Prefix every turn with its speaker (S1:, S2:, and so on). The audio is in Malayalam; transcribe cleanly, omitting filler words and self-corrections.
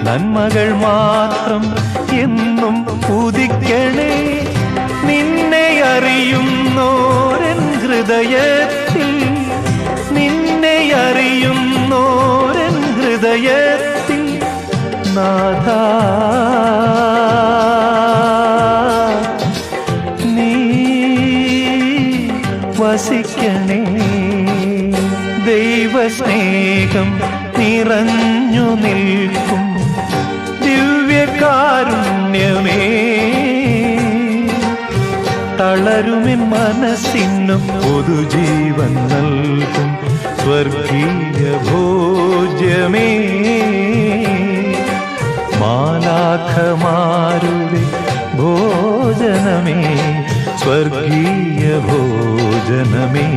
S1: നന്മകൾ മാത്രം എന്നും ഉദിക്കണേ. നിന്നെ അറിയുന്നോരൻ ഹൃദയത്തിൽ, നിന്നെ അറിയുന്നോരൻ ഹൃദയത്തിൽ നാഥാ നീ വസിക്കണേ. ദൈവസ്നേഹം നിറഞ്ഞു നിൽക്കും ദിവ്യകാരുണ്യമേ, തളരുമെൻ മനസ്സിനും പുതുജീവൻ നൽകും സ്വർഗീയ ഭോജ്യമേ. മാലാഖമാരുടെ ഭോജനമേ, സ്വർഗീയ ഭോജനമേ.